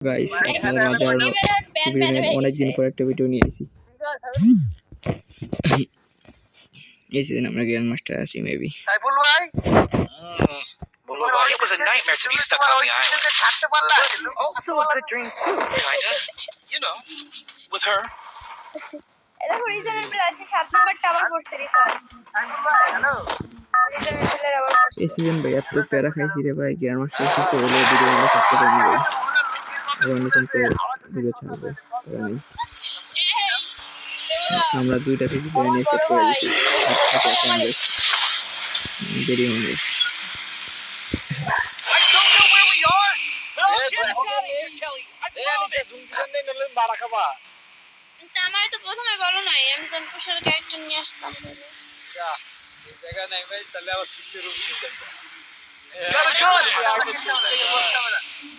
Guys আপনাদের মাঝে আরো অনেকদিন পর একটা ভিডিও নিয়ে এসেছি। এই সিজন আমরা গ্র্যান্ড মাস্টার আছি মেবি। সাইফুল ভাই বলো ভাই, it was a nightmare to be stuck on the island. Also a good drink too, kinda. You know, with her. এটা হরিজনের প্লাস 7 নাম্বারটা আবার করছে রিফাত। সাইফুল ভাই হ্যালো। হরিজনের প্লেয়ার আবার করছে। এই সিজন ভাই এত প্যারা খাইছি রে ভাই, গ্র্যান্ড মাস্টার শেষে হলো ভিডিও আমরা সাথে করে নিব। আবার নতুন করে ভিডিও ছাড়বো জানি। আমরা দুইটা থেকে করে নিয়ে সেট করে দিয়েছি। সাথে আমাদের দেরি হয়ে গেছে। I don't know where we are. But I'll get us out of here, Kelly. I promise. আমার তো প্রথমে বলো নাই আমি জম্পুশের ক্যারেক্টার নিয়ে আসতাম। এই জায়গা নাই ভাই, তাহলে আবার পিছে রুম নিয়ে যাই। চলো চল।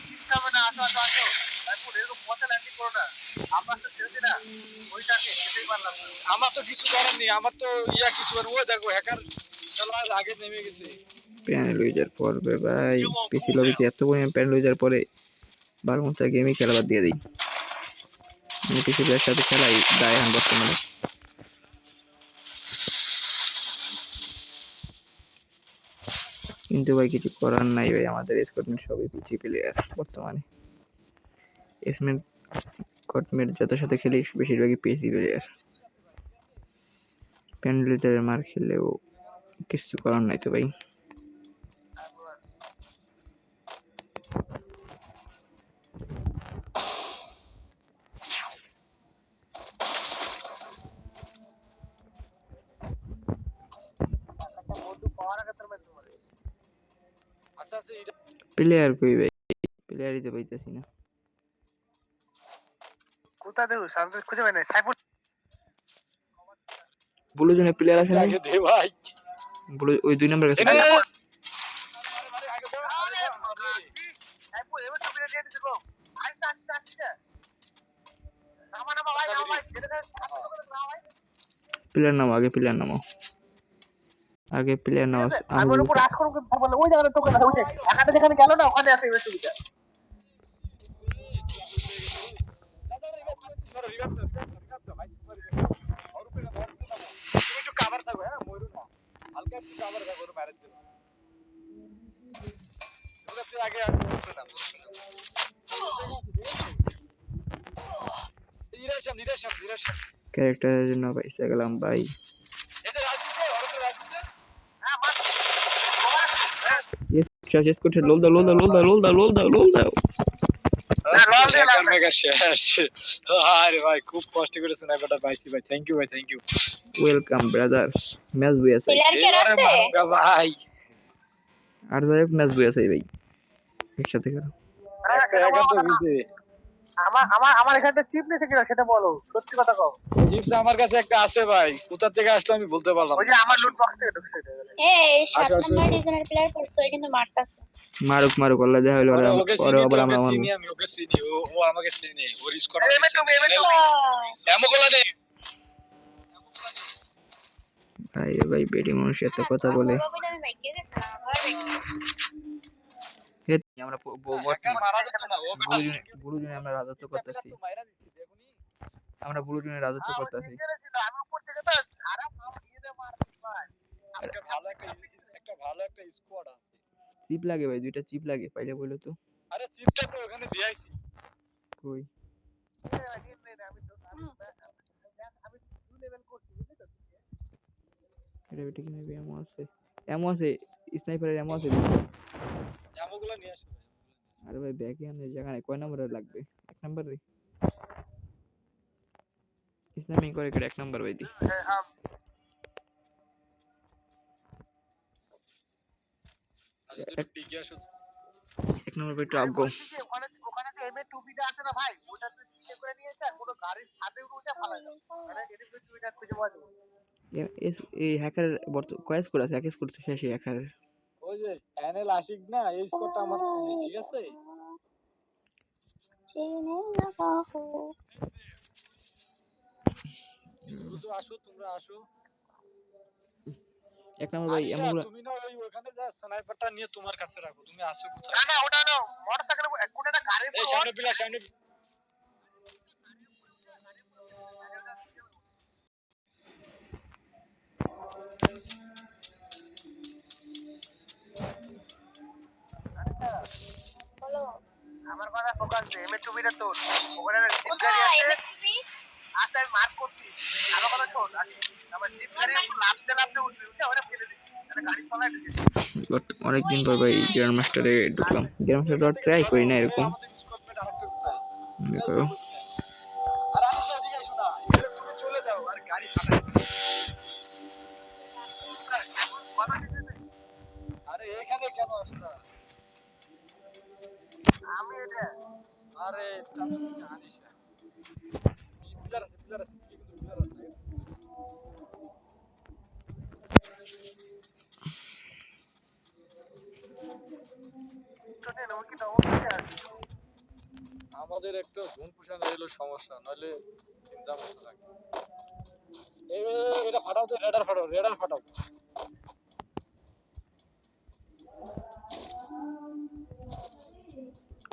চিন্তা না, আসো। তারপর এরকম পথে ল্যান্ডিং করো না। আমরা তো ছেড়ে না। ওইটাকে যেতেই পারলাম না। আমার তো কিছু করার নেই, আমার তো কিছু আর ও দেখো হ্যাকার চলো আগে নেমে গেছে। প্যানেল ইউজার পড়বে ভাই, পিসি লবিতে এত পরিমাণ প্যানেল ইউজার পরে 12 ঘন্টা গেমই খেলা বাদ দিয়ে দিই। আমি পিসি প্লেয়ার সাথে খেলাই দায় হান বর্তমানে। কিন্তু ভাই কিছু করার নাই ভাই, আমাদের স্কটমেট সবই পিসি প্লেয়ার বর্তমানে। স্কটমেট যত সাথে খেলি বেশিরভাগই পিসি প্লেয়ার। প্যানেল ইউজারের মার খেলেও কিছু করার নাই তো ভাই। প্লেয়ার কই ভাই, প্লেয়ারই তো পাইতেছি না। কোথা দেব সামনে খুঁজে পাই না। সাইফুল ব্লু জোনে প্লেয়ার আছে না দে ভাই। ব্লু ওই 2 নাম্বার কাছে। সাইফুল এবার ছবিটা দিয়ে দিতে গো। আচ্ছা। নামা ভাই প্লেয়ার নামো, আগে প্লেয়ার নামো। আমি ওর উপর রাশ করব কিন্তু বলে ওই জায়গাটা টোকে না, ওই যে একাটা যেখানে গেল না ওখানে আছে এবার ছবিটা। তুমি একটু কভার থাকো, হ্যাঁ ময়ূর না হালকা একটু কভার থাকো, ওর ম্যারেজ দেব। ওটা তুই আগে আর বলছ না। নিরাশাম ক্যারেক্টারের জন্য পয়সা গেলাম ভাই। এটা রাজনীতি ওর তো রাজনীতি। হ্যাঁ মার শেষ করছে। লোল দাও। আরে ভাই খুব কষ্ট করে স্নাইপারটা পাইছি ভাই। থ্যাংক ইউ ভাই, thank you. Welcome brothers. Match বুই আছে প্লেয়ার কে আছে ভাই। আর যাই হোক ম্যাচ বুই আছে ভাই, একসাথে করো। আমার এখানে চিপ নিছে কিনা সেটা বলো, সত্যি কথা কও। চিপস আমার কাছে একটা আছে ভাই, কোথা থেকে আসলো আমি বলতে পারলাম না। ওই যে আমার লুট বক্স থেকে ঢুকছে। এই 7 নাম্বার রিজনের প্লেয়ার করছে কিন্তু মারতাছে। মারুক আল্লাহ দেখা হলো। পরে আবার আমরা চিনি, আমি ওকে চিনি, ও আমাকে চিনি। ও রিস্ক করে এমনগুলো নেই ভাই বেডি মানুষ এত কথা বলে। আমি বাইকে গেছিলাম আবার আমরা মারা যেত না। ও ব্লু জোনে আমরা রাজত্ব করতেছি। আমরা ব্লু জোনে রাজত্ব করতেছি। আমি উপর থেকে তো সারা ফার্ম দিয়ে মারছি ভাই। একটা ভালো একটা স্কোয়াড আছে। চিপ লাগে ভাই, 2টা চিপ লাগে, পাইলে বলো তো। আরে চিপটা তো ওখানে দিয়েছি। কই আমি 2 লেভেল করছি বুঝলি তো। এটা বেটে কি নেবে? এমন আছে স্নাইপারের এমন আছে। এমনগুলো নিয়ে আসো ভাই। আরে ভাই ব্যাকে আনে জায়গা নাই। কয় নম্বরে লাগবে? 1 নাম্বার রে স্নাইপিং করে 1 নাম্বার ভাই দি। আজ পিকে আসো। 1 নাম্বার ভাই একটু আগ্রহ। ওখানে যে এমএ2বিটা আছে না ভাই, ওটা তো পিছে করে নিয়েছে আর কোনো গাড়ির ছাদে উঠে ফালা দাও। মানে এমএ2বিটা খুঁজে পাওয়া যাবে। এই হ্যাকার কয়েস করে আছে, একেস করতে শেষ হ্যাকার। ওই যে অ্যানেল আশিক না, এই স্কোরটা আমার চিনি, ঠিক আছে? চিনি না বাহু। দ্রুত আসো, তোমরা আসো। এক নম্বর ভাই আনিশা, এমনগুলো তুমি না ওখানে যা স্নাইপারটা নিয়ে তোমার কাছে রাখো, তুমি আসো কোথায়? না না, ওটা না, মোটরসাইকেল কোন একটা গাড়ি, এই সামনে পিলা, সামনে। বলো আমার কথা ফোকাস দে, এমএ টুবিটা তোর ওখানে একটা জিপ গাড়ি কোথায় আছে, এমএসপি? আচ্ছা আমি মার্ক করছি। আমার কথা শোন, আমার জিপ গাড়ি উপর লাফতে লাফতে উঠবি, উঠে ওটা ফেলে দিবি, তাহলে গাড়ি চালায় ঢুকে দিবি। অনেকদিন পর ভাই গ্র্যান্ড মাস্টারে ঢুকলাম। গ্র্যান্ড মাস্টার ট্রাই করি না এরকম। আমাদের স্কোয়াডমেট আরেকটা কোথায়? মনে করো আর আনিশা এদিকে এসো না, এখানে তুমি চলে যাও আর গাড়ি চালায়। আরে এখানে কেন আসলা? আমি এটা, আরে চাচা হচ্ছে আনিশা। পিলার আছে, পিলার আছে, কিন্তু পিলার আছে। আমাদের একটা ঝুন পুষানো এলো সমস্যা, নইলে চিন্তা মুক্ত থাকতো। এটা ফাটাও তো, রেডার ফাটাও, রেডার ফাটাও।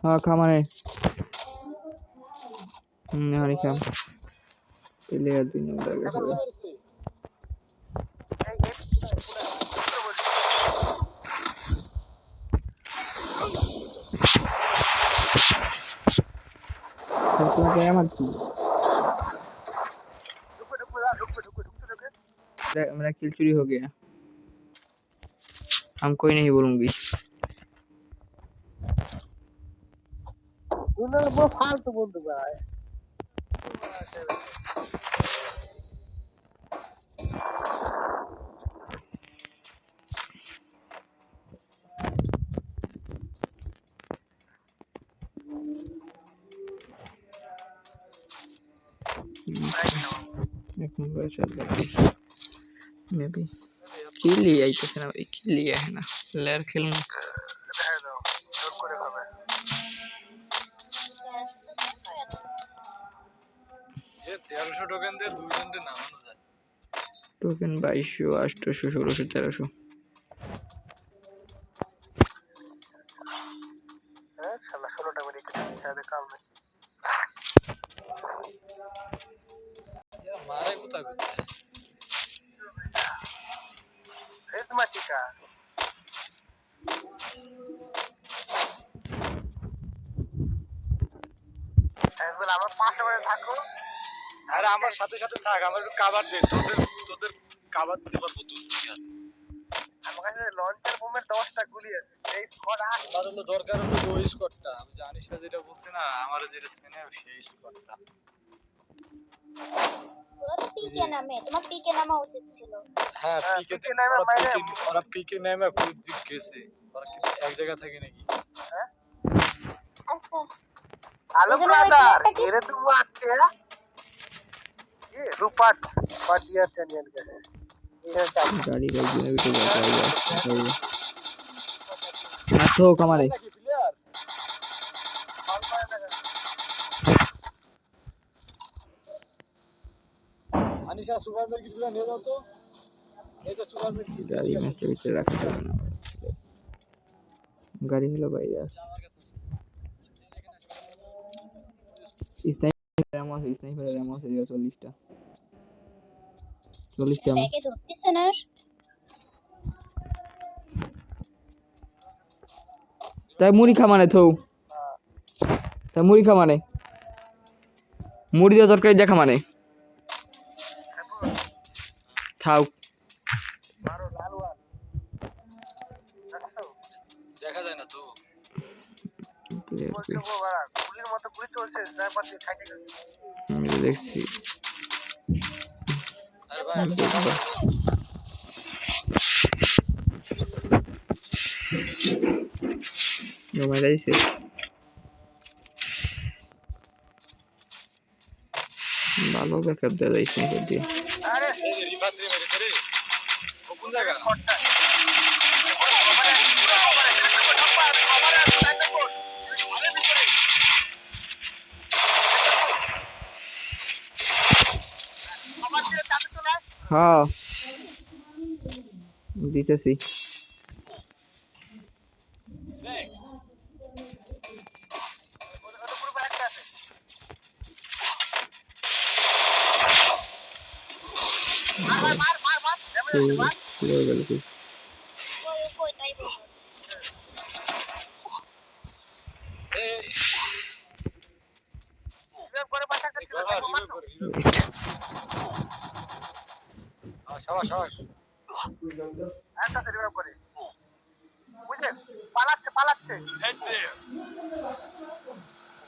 হ্যাঁ খামারে হানি খাম প্লেয়ার 2 নম্বর গেছে ভাই। তোমাকে আমার কি मेरा किल चोरी हो गया, हम कोई नहीं बोलूंगी। वो फालतू बोल दूंगा। एक नंबर चल रहा है मे बी किल लिया ही तो ना भाई, किल लिया है ना लेयर खेल গ্যাস তো দেখো এত ये 1300 টোকেন দিয়ে দুইজনকে নামানো যায়। टोकन 2200 800 1600 1300 হ্যাঁ শালা 16 টা মেরে কেটে ছাড়ে কাম নেই। मारे কোথায় কোথায় এই তোমার চিকা একবার আমার পাশে বসে থাকো, আরে আমার সাথে সাথে থাক, আমার একটু কভার দে, তোদের তোদের কভার দিতে পারবো তুই। আমার কাছে লঞ্চার বোমের 10টা গুলি আছে, এই স্কোয়াড আমার হলো দরকার হলো ওই স্কোয়াডটা, আমি জানিস না যেটা বলছি না, আমার যেটা চেনে সেই স্কোয়াডটা। ওরা তো পিকে নামে, তোমার পিকে নামা উচিত ছিল। হ্যাঁ পিকে নামে মানে ওরা পিকে নামে কোন দিক গেছে, ওরা কি এক জায়গা থাকে নাকি? হ্যাঁ আচ্ছা হ্যালো ব্রাদার, এরে তুমি আজকে ये रूपाट पाटिया चैनल का है, ये क्या गाड़ी भाई जो भी तो जाता है ना तो हमारे प्लेयर अनिशा सुपर में कितना ले जाओ तो ये तो सुपर में गाड़ी में से भी रखा है ना गाड़ी হলো ভাই স্নাইপার এমন আছে, স্নাইপার এমন আছে 40টা 40টা ব্যাগে ধরতেছে না তাই মুড়ি খা মানে থৌ তাই মুড়ি খা মানে মুড়ি দিয়ে তরকারি দেখা মানে খাও मारो लाल वाल দেখা যায় না তো বলছো গো বাড়া, গুলির মতো গুলি চলছে, স্নাইপার দিয়ে খাইতে গেছে। আমি তো দেখছি আরে ভাই মোবাইল আইছে ভালো ব্যাকআপ দেওয়া যায় স্নাইপার দিয়ে। আরে এই রিভার্স মেরেছে রে, কোন জায়গা হ্যাঁ দিতেছি। ওটা পুরো একটা আছে। মার ড্যামেজ হচ্ছে মার। কিভাবে গেল কি? কই তাই বলবো। রিভাইভ করে পাশে একটা ছিল তাই মার তো। শাবাশ শাবাশ। একটা রিভাইভ করে। বুঝলে পালাচ্ছে।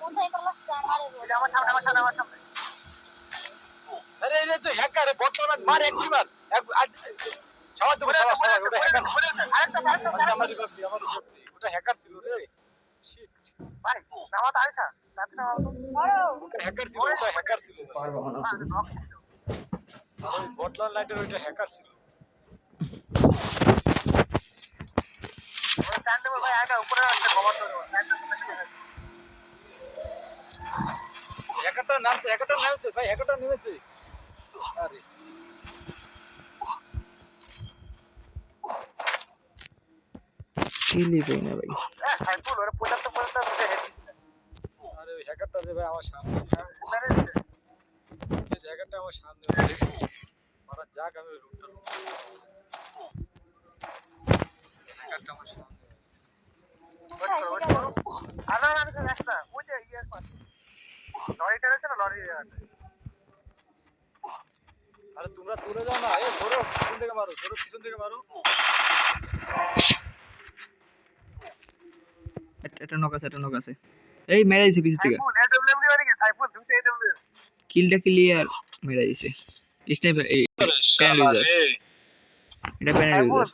কোথায় পালাচ্ছে আমারে বল। এই যে আমার সামনে। আরে এই তো হ্যাকার বটলার মার এক মার। সবাই দেবো সবাই ওটা হ্যাকার। আরেকটা আমার রিভাইভ দি ওটা হ্যাকার ছিল রে। শিট ভাই নামাটা আইসা তাতে নামাও তো। ওটা হ্যাকার ছিল পারবো না তুমি। ওই বটলার লাইটের ওইটা হ্যাকার ছিল। ওই স্ট্যান্ড ভাই আইটা উপরে আছে কভার করে হ্যাকারটা নামছে ভাই হ্যাকারটা নেমেছে। আরে কিলি পাই না ভাই। সাইফুল ওরে 75 দুটো হেড দিছিল। আরে ওই হ্যাকারটা যে ভাই আমার সামনে এই হ্যাকারটা আমার সামনে মারা যাক আমি রুটটা হ্যাকারটা আমার সামনে আমি তো একটা ওই যে ইয়ার পাশে লরিটা আছে না লরি আছে। আরে তোমরা তুলে যাও না ধরো পিছন থেকে মারো এটা নক আছে। এই মেরে দিছে পিছন থেকে। সাইফুল এডব্লিউএমডি মানে কি সাইফুল দুটো এডব্লিউএম কিলটা ক্লিয়ার মেরে দিছে। স্নাইপার এই প্যান ইউজার। এটা প্যান ইউজার।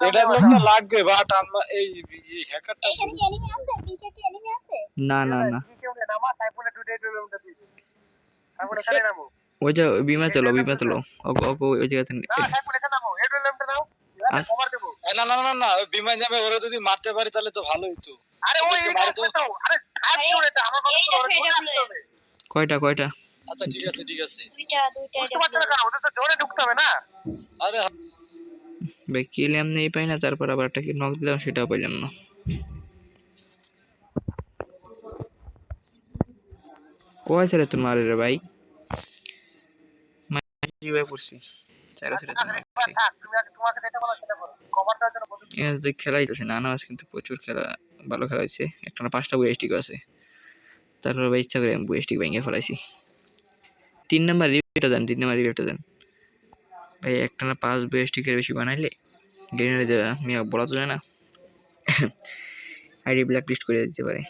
এডব্লিউএমটা লাগবে বাট আমরা এই হ্যাকারটা এখানে কি এনিমি আছে? বিকে কি এনিমি আছে? না। নামা সাইফুলের দুটো এডব্লিউএমটা দিই সাইফুল এখানে নামো ওই যে বিমা চলো ওই জায়গাতে। না সাইফুল এখানে নামো এডব্লিউএমটা নাও এখানে কভার দেবো। না বিমান যাবে ওরা যদি মারতে পারি তাহলে তো ভালোই তো। আরে ওই মারে তো আরে হাত ছড়ে তো আমার কথা বলে কয়টা? আচ্ছা ঠিক আছে দুইটা বুঝতে পারছ না ওদের তো জোরে ঢুকতে হবে না। আরে ভাই কিল এমনি পাই না, তারপর আবার একটা কি নক দিলাম সেটাও পাইলাম না। কয় ছেড়ে তো মারে রে ভাই। ভাই পড়ছি চারো ছেড়ে তো মারছি। তোমাকে যেটা বলা সেটা করো কভারটার জন্য বন্ধু এখানে তো খেলা হইতেছে না, আনাজ কিন্তু প্রচুর খেলা ভালো খেলা হয়েছে। একটা না 5টা বুয়েস্টিক আছে, তারপর ভাই ইচ্ছা করে আমি বুয়েস্টিক ভেঙে ফেলাইছি। 3 নাম্বার রিভিউটা দেন ভাই। একটা না 5 বুয়েস্টিকের বেশি বানাইলে গ্রেনেড দেওয়া মিয়া বলা তো যায় না। আইডি ব্ল্যাক লিস্ট করে দিতে পারে।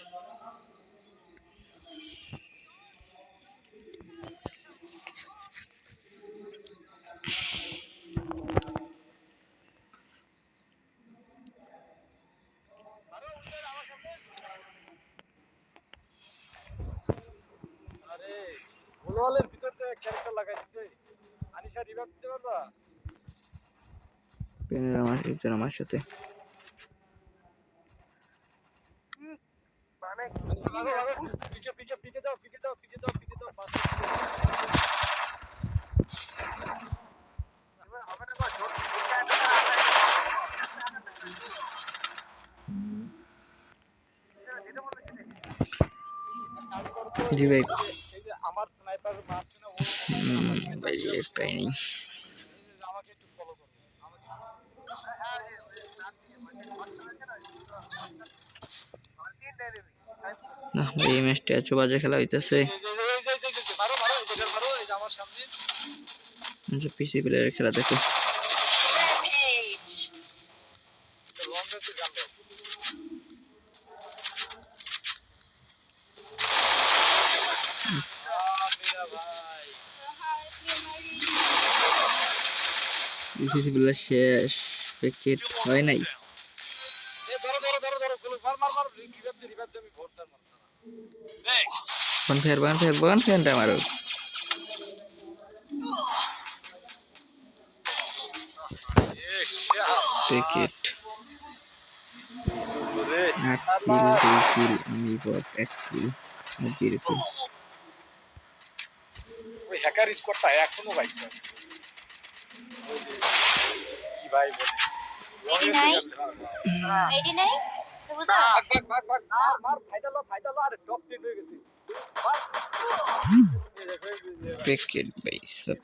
আরে গোলওয়ালের ভিতর তো ক্যারেক্টার লাগাই দিয়েছে। আনিশা রিভাইভ দিতে পারবা? পেনের আমার সাথে মানে পিকে যাও হবে না গো জোর জি ভাই। এই যে আমার স্নাইপার মারছে না ও ভাই পাইনি। আমাকে একটু ফলো করো না ভাই এই ম্যাচটা এত বাজে খেলা হইতেছে। মারো এই যে আমার সামনে পিসি প্লেয়ারের খেলা দেখো। লং রেঞ্জে গান দাও মেরা ভাই পিসি প্লেয়ার শেষ। প্যাকেট হয় নাই। এ ধরো গুলো মার রিভাইভ দে আমি ভোটটা মারতাম বান ফেয়ারটা মারো। প্যাকেট রে 8 কিল 2 কিল আমি বট 1 কিল 0 কিল। ওই হ্যাকার স্কোয়াডটা এখনো বাইছে ওই যে কি ভাই বলে এডি নাই এডি নাই তো বুঝা মার ফাইটা লো আরে টপ 10 হয়ে গেছে ক্রিকেট ভাই সব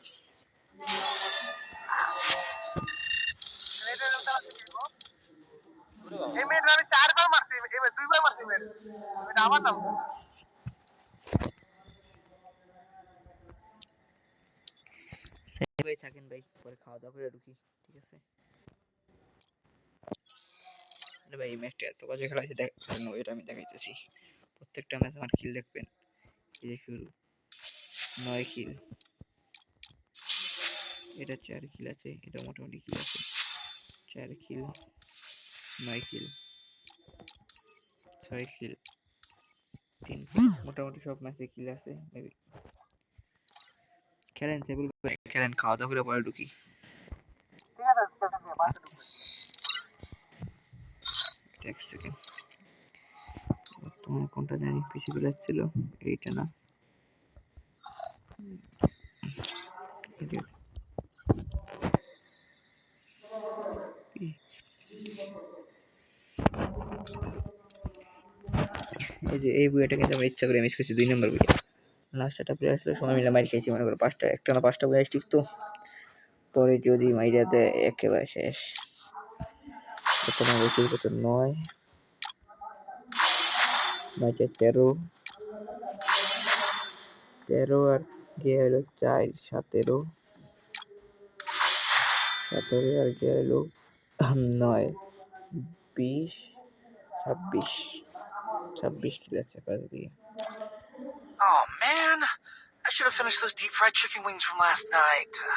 এই মেয়েটা আমি 4 বার মারছি এই 2 বার মারছি মেয়ে এটা আমার নাম ভাই থাকেন ভাই পরে খাওয়া দাওয়া করে ঢুকি ঠিক আছে আরে ভাই এই ম্যাচটা এত বাজে খেলা হয়েছে দেখেন এটা আমি দেখাইতেছি প্রত্যেকটা ম্যাচ আমার কিল দেখবেন এই যে শুরু 9 কিল এটা 4 কিল আছে এটা মোটামুটি কিল আছে 4 কিল 9 কিল 6 কিল 3 কিল মোটামুটি সব ম্যাচে কিল আছে মেবি খেলেন টেবিল খেলেন খাওয়া দাওয়া করে পরে ঢুকি ঠিক আছে বাসে ঢুকবে এক সেকেন্ড তোমার কোনটা জানি পিসি ছিল এইটা না এটা এই যে এই বুয়াটা কিন্তু আমরা ইচ্ছা করে মিস করছি 2 নম্বর বুয়া লাস্ট একটা প্লেয়ার ছিল সময় মিলে মাইর খাইছি মনে করো 5টা একটা না 5টা বুয়া স্টিক তো পরে যদি মাইরা দেয় একেবারে শেষ তোমার উচিত কত 9 9 13 আর গিয়ে হলো 4 17 17 আর গিয়ে হলো 9 20 26 কিলো আছে পারে দিয়ে Oh man, I should have finished those deep fried chicken wings from last night.